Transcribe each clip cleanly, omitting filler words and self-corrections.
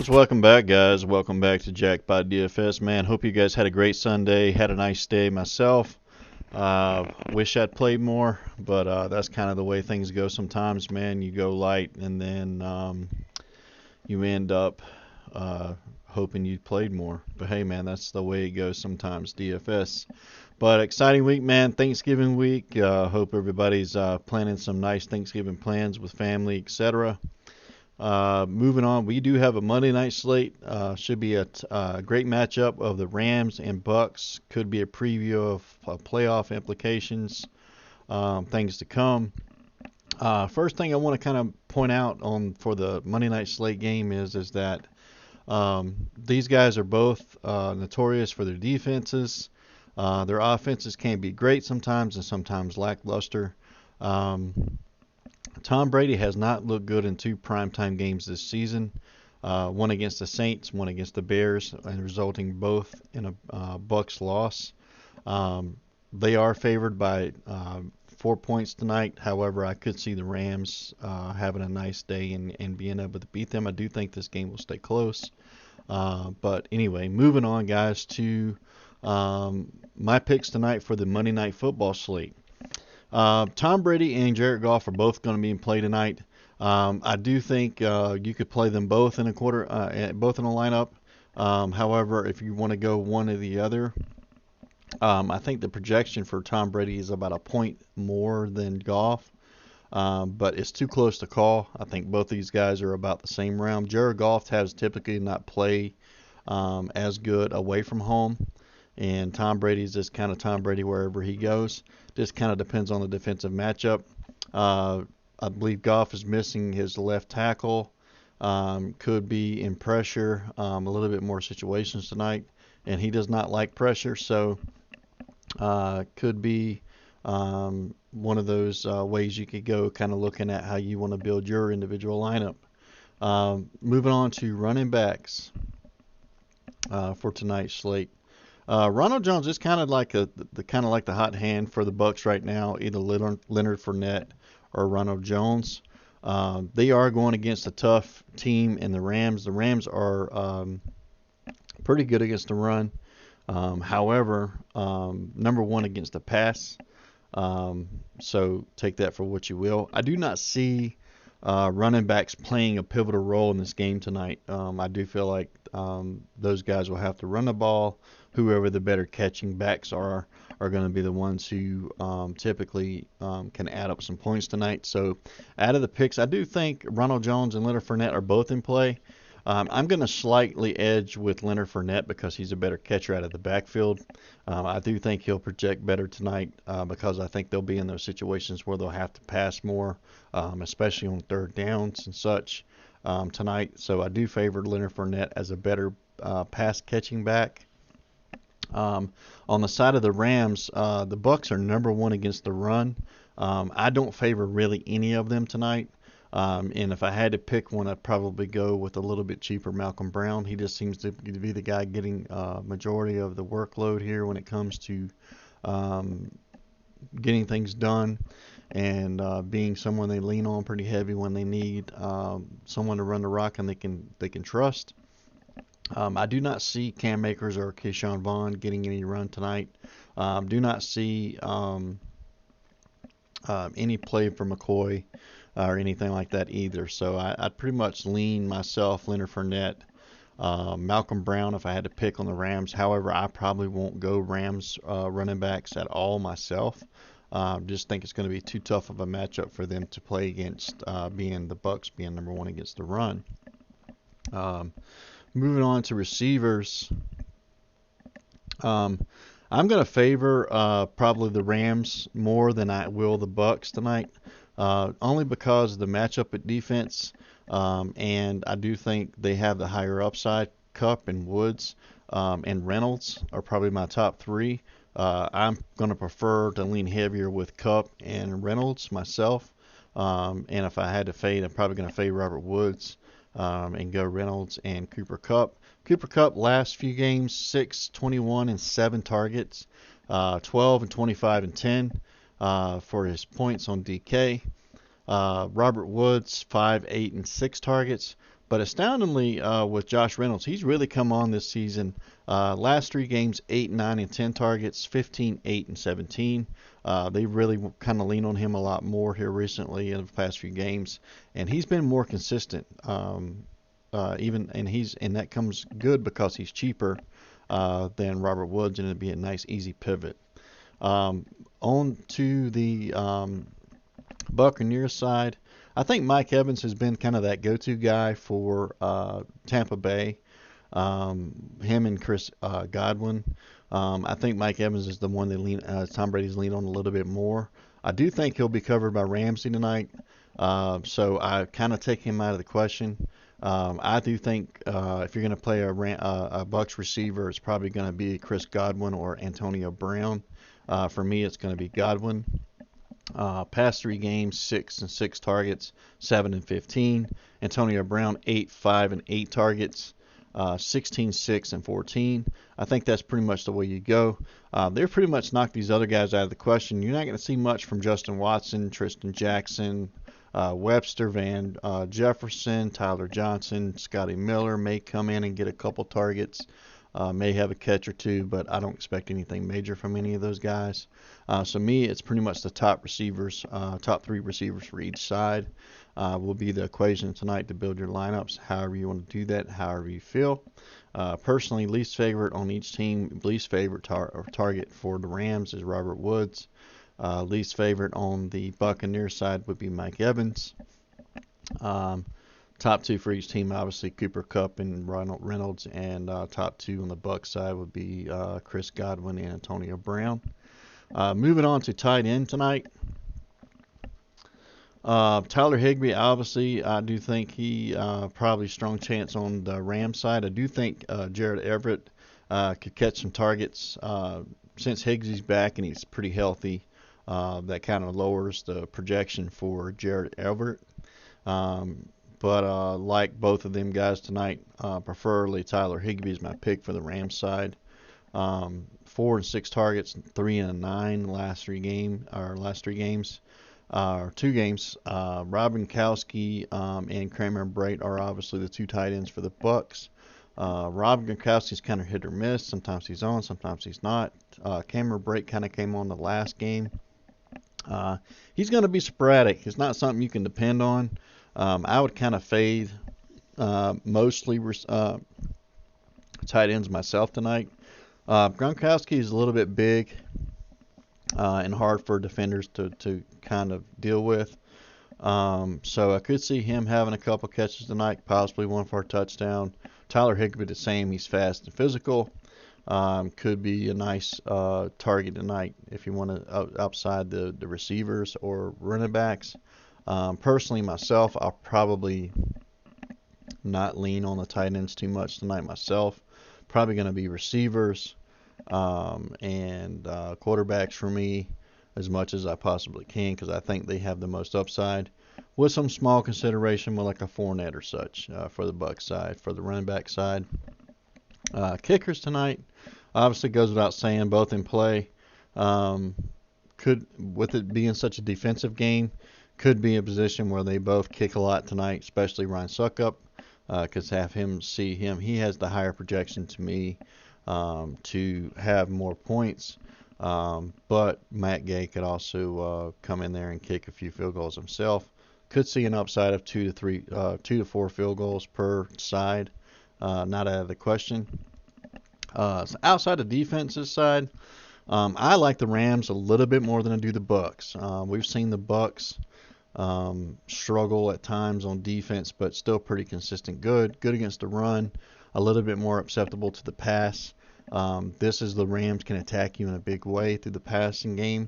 Welcome back, guys. Welcome back to Jackpot DFS. Man, hope you guys had a great Sunday. Had a nice day myself. Wish I'd played more, but that's kind of the way things go sometimes, man. You go light, and then you end up hoping you played more. But hey, man, that's the way it goes sometimes, DFS. But exciting week, man. Thanksgiving week. Hope everybody's planning some nice Thanksgiving plans with family, etc. Moving on, we do have a Monday night slate. Should be a great matchup of the Rams and Bucs. Could be a preview of playoff implications, things to come. First thing I want to kind of point out on for the Monday night slate game is that these guys are both notorious for their defenses. Their offenses can be great sometimes and sometimes lackluster. Tom Brady has not looked good in two primetime games this season. One against the Saints, one against the Bears, and resulting both in a Bucs loss. They are favored by 4 points tonight. However, I could see the Rams having a nice day and being able to beat them. I do think this game will stay close. But anyway, moving on, guys, to my picks tonight for the Monday Night Football slate. Tom Brady and Jared Goff are both going to be in play tonight. I do think you could play them both in a both in a lineup. However, if you want to go one or the other, I think the projection for Tom Brady is about a point more than Goff, but it's too close to call. I think both these guys are about the same realm. Jared Goff has typically not played as good away from home. And Tom Brady's just kind of Tom Brady wherever he goes. Just kind of depends on the defensive matchup. I believe Goff is missing his left tackle. Could be in pressure, a little bit more situations tonight. And he does not like pressure, so could be one of those ways you could go kind of looking at how you want to build your individual lineup. Moving on to running backs for tonight's slate. Ronald Jones is kind of like the hot hand for the Bucs right now, either Leonard Fournette or Ronald Jones. They are going against a tough team in the Rams. The Rams are pretty good against the run. However, number one against the pass. So take that for what you will. I do not see running backs playing a pivotal role in this game tonight. I do feel like those guys will have to run the ball. Whoever the better catching backs are going to be the ones who typically can add up some points tonight. So out of the picks, I do think Ronald Jones and Leonard Fournette are both in play. I'm going to slightly edge with Leonard Fournette because he's a better catcher out of the backfield. I do think he'll project better tonight because I think they'll be in those situations where they'll have to pass more, especially on third downs and such tonight. So I do favor Leonard Fournette as a better pass catching back. On the side of the Rams, the Bucs are number one against the run. I don't favor really any of them tonight. And if I had to pick one, I'd probably go with a little bit cheaper Malcolm Brown. He just seems to be the guy getting majority of the workload here when it comes to getting things done and being someone they lean on pretty heavy when they need someone to run the rock and they can trust. I do not see Cam Akers or Keyshawn Vaughn getting any run tonight. Do not see any play for McCoy or anything like that either. So I'd pretty much lean myself, Leonard Fournette, Malcolm Brown if I had to pick on the Rams. However, I probably won't go Rams running backs at all myself. Just think it's going to be too tough of a matchup for them to play against being the Bucs being number one against the run. Moving on to receivers, I'm going to favor probably the Rams more than I will the Bucs tonight, only because of the matchup at defense, and I do think they have the higher upside. Kupp and Woods and Reynolds are probably my top three. I'm going to prefer to lean heavier with Kupp and Reynolds myself, and if I had to fade, I'm probably going to fade Robert Woods. And go Reynolds and Cooper Kupp. Cooper Kupp last few games, 6, 21, and 7 targets, 12 and 25 and 10 for his points on DK. Robert Woods, 5, 8, and 6 targets. But astoundingly, with Josh Reynolds, he's really come on this season. Last 3 games, 8, 9, and 10 targets, 15, 8, and 17. They really kind of lean on him a lot more here recently in the past few games, and he's been more consistent. And that comes good because he's cheaper than Robert Woods, and it'd be a nice easy pivot. On to the Buccaneers side, I think Mike Evans has been kind of that go-to guy for Tampa Bay. Him and Chris Godwin. I think Mike Evans is the one that Tom Brady's lean on a little bit more. I do think he'll be covered by Ramsey tonight, so I kind of take him out of the question. I do think if you're going to play a Bucs receiver, it's probably going to be Chris Godwin or Antonio Brown. For me, it's going to be Godwin. Past 3 games, 6 and 6 targets, 7 and 15. Antonio Brown, 8, 5, and 8 targets, 16, 6, and 14. I think that's pretty much the way you go. They're pretty much knocked these other guys out of the question. You're not going to see much from Justin Watson, Tristan Jackson, Webster, Van Jefferson, Tyler Johnson, Scotty Miller may come in and get a couple targets. May have a catch or two, but I don't expect anything major from any of those guys. So me, it's pretty much the top 3 receivers for each side will be the equation tonight to build your lineups. However you want to do that, however you feel. Personally, least favorite on each team, least favorite target for the Rams is Robert Woods. Least favorite on the Buccaneers side would be Mike Evans. Top 2 for each team, obviously Cooper Kupp and Reynolds, and top 2 on the Bucs side would be Chris Godwin and Antonio Brown. Moving on to tight end tonight. Tyler Higbee, obviously, I do think he probably strong chance on the Rams side. I do think Jared Everett could catch some targets since Higbee's back and he's pretty healthy. That kind of lowers the projection for Jared Everett. But like both of them guys tonight, preferably Tyler Higbee is my pick for the Rams side. 4 and 6 targets, 3 and 9 last 3 games. 2 games. Rob Gronkowski and Kramer Brate are obviously the 2 tight ends for the Bucs. Rob Gronkowski's kind of hit or miss. Sometimes he's on, sometimes he's not. Cameron Brate kind of came on the last game. He's going to be sporadic. It's not something you can depend on. I would kind of fade mostly tight ends myself tonight. Gronkowski is a little bit big and hard for defenders to kind of deal with. So I could see him having a couple catches tonight, possibly one for a touchdown. Tyler Higbee the same. He's fast and physical. Could be a nice target tonight if you want to outside the receivers or running backs. Personally, myself, I'll probably not lean on the tight ends too much tonight myself. Probably going to be receivers and quarterbacks for me as much as I possibly can because I think they have the most upside with some small consideration with like a Fournette or such for the Bucs side. For the running back side, kickers tonight obviously goes without saying, both in play. Could, with it being such a defensive game, could be a position where they both kick a lot tonight, especially Ryan Suckup, because have him see him. He has the higher projection to me to have more points. But Matt Gay could also come in there and kick a few field goals himself. Could see an upside of 2 to 4 field goals per side. Not out of the question. So outside of defense's side, I like the Rams a little bit more than I do the Bucs. We've seen the Bucs struggle at times on defense, but still pretty consistent. Good against the run, a little bit more acceptable to the pass. This is the Rams can attack you in a big way through the passing game.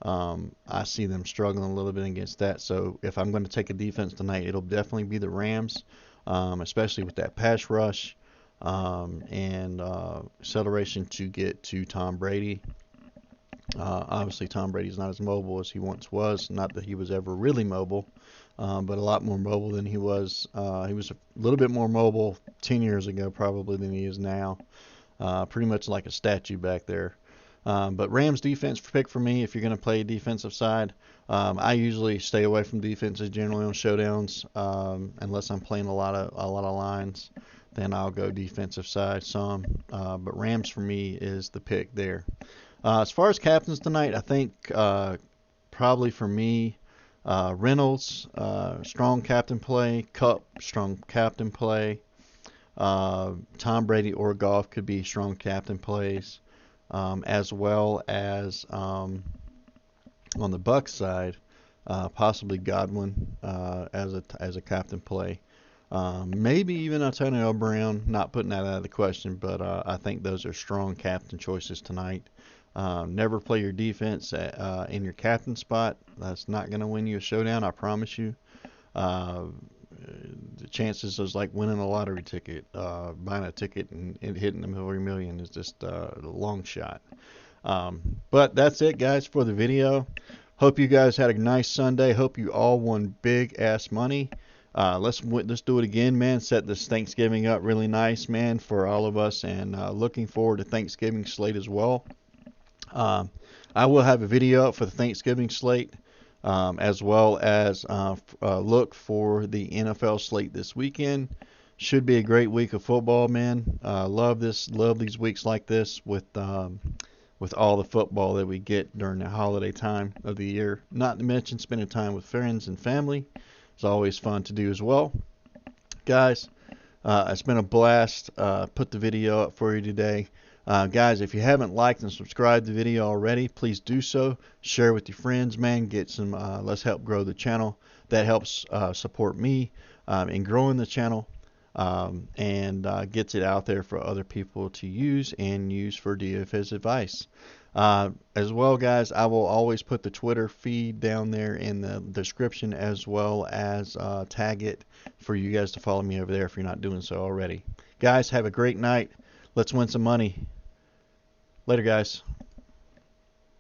I see them struggling a little bit against that. So if I'm going to take a defense tonight, it'll definitely be the Rams, especially with that pass rush and acceleration to get to Tom Brady. Obviously, Tom Brady's not as mobile as he once was. Not that he was ever really mobile, but a lot more mobile than he was. He was a little bit more mobile 10 years ago probably than he is now. Pretty much like a statue back there. But Rams defense pick for me if you're going to play defensive side. I usually stay away from defenses generally on showdowns, unless I'm playing a lot of lines. Then I'll go defensive side some. But Rams for me is the pick there. As far as captains tonight, I think probably for me, Reynolds, strong captain play. Cup, strong captain play. Tom Brady or Goff could be strong captain plays, as well as on the Bucs side, possibly Godwin as a captain play. Maybe even Antonio Brown. Not putting that out of the question, but I think those are strong captain choices tonight. Never play your defense in your captain spot. That's not going to win you a showdown, I promise you. Uh, the chances is like winning a lottery ticket. Buying a ticket and hitting the million is just a long shot. But that's it, guys, for the video. Hope you guys had a nice Sunday. Hope you all won big ass money. Let's do it again, man. Set this Thanksgiving up really nice, man, for all of us, and looking forward to Thanksgiving slate as well. I will have a video up for the Thanksgiving slate, as well as look for the NFL slate this weekend. Should be a great week of football, man. Love these weeks like this with all the football that we get during the holiday time of the year. Not to mention spending time with friends and family. It's always fun to do as well. Guys, it's been a blast. Put the video up for you today. Guys, if you haven't liked and subscribed to the video already, please do so. Share with your friends, man. Get some. Let's help grow the channel. That helps support me in growing the channel, and gets it out there for other people to use and use for DFS advice. As well, guys, I will always put the Twitter feed down there in the description, as well as tag it for you guys to follow me over there if you're not doing so already. Guys, have a great night. Let's win some money. Later, guys.